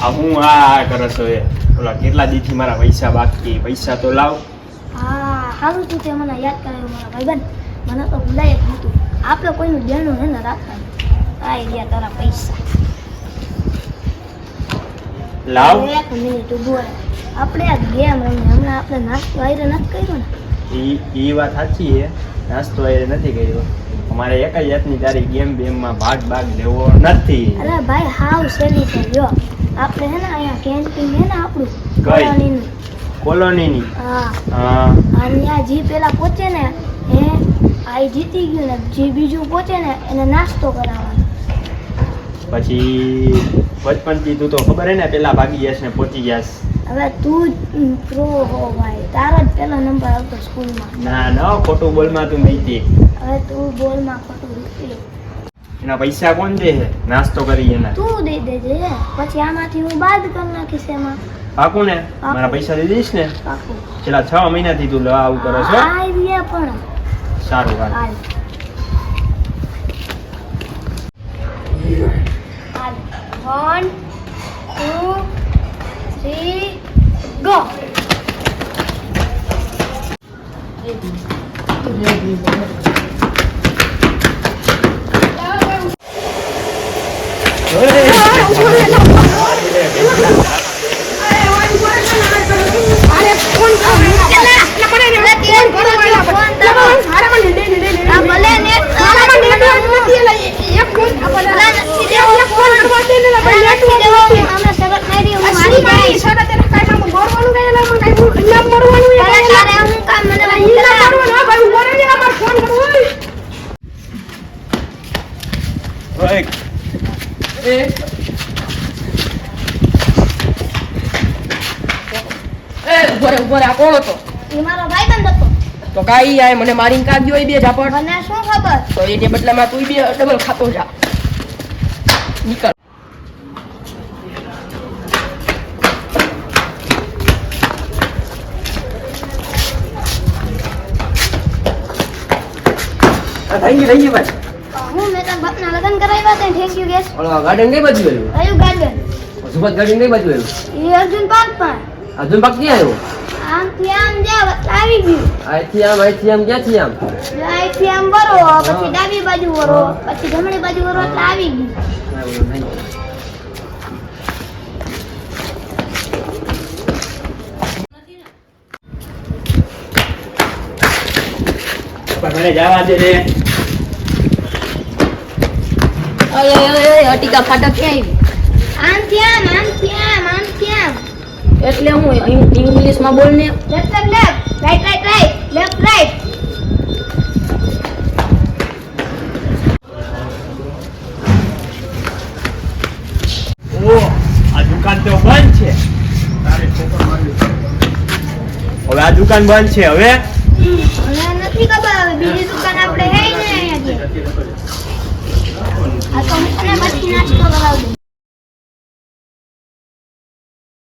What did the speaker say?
આ હું આ કરો છો એ ઓલા કેટલા દીથી મારા પૈસા બાકી પૈસા તો લાવ. હા સારું તું તે મને યાદ કરાવ્યું મારા ભાઈબંધ. મને તો ભૂલાય જ નહોતું. આપણે કોઈનું દેણું હે ને રાખવાનું. આઈ ગયા તારા પૈસા. લાવ. એક મિનિટ ઉભો રહે. આપણે આ ગેમ રમી હમણાં આપણે નાસ્તો આયરે નથી કર્યો ને. ઈ વાત સાચી છે. નાસ્તો એ નથી કર્યો. અમારે એક જ જાતની તારી ગેમ બેમમાં ભાગ લેવો નથી. અરે ભાઈ હાવ સેલી છે જો. આપણે હે ને અહીંયા કેન્ટીન હે ને આપણું કઈ કોલોનીની. હા હા અને આ જી પેલા પહોંચે ને એ આ જીતી ગયું ને જે બીજું પહોંચે ને એને નાસ્તો કરાવવાનો. પછી બચપનથી તું તો ખબર હે ને પેલા ભાગી ગયા ને પહોંચી ગયા. હવે તું પ્રો હો ભાઈ. તારો જ પેલો નંબર આવતો સ્કૂલમાં. ના ખોટું બોલમાં તું નહીં. હવે તું બોલમાં ખોટું રૂપિયો એના પૈસા કોણ દે છે નાસ્તો કરી એના? તું દઈ દેજે. પછી આમાંથી હું બાદ કરી નાખીશ એમાં. પાકું ને? મારા પૈસા દઈ દઈશ ને? પાકું. છેલ્લા 6 મહિનાથી તું આવું કરો છો. આ રહ્યા પણ સારું હાલ. હાલ 1 2 3 ગો. કોણ હતો? એ મારો ભાઈબંધ હતો. તો કાઈ આય મને મારીને કાઢ્યો એ બે ઝાપડ. મને શું ખબર? તો એને બદલામાં તું બે ડબલ ખાતો જા. નીકળ. થઈ ગઈ ભાઈ. હું મેં તારા બાપના લગ્ન કરાવ્યા હતા. Thank you gas. ઓલો ગાર્ડન કઈ બાજુ આવ્યું? કયું ગાર્ડન? સુભાષ ગાર્ડન કઈ બાજુ આવ્યું? એ અર્જુન પાર્ક પર. અર્જુન પાર્ક ક્યાં આવ્યો? આમથી આમ જાવ આવી ગયું. અહીંથી આમ ક્યાંથી આમ? અહીંથી આમ વરો પછી ડાબી બાજુ વરો પછી જમણી બાજુ વરો એટલે આવી ગયું. મને જવા દે રે. અટિકા ફાટક ક્યાં આમથી આમ આમથી આમ આમથી આમ. એટલે હું ઇંગ્લિશમાં બોલ ને. Left left right right right left right. ઓ આ દુકાન તો બંધ છે. હવે આ દુકાન બંધ છે. હવે મને નથી ખબર. હવે બીજી દુકાન આપણે હે ને અહીંયા. આ તો મને પછી નાસ્તો કરાવજો.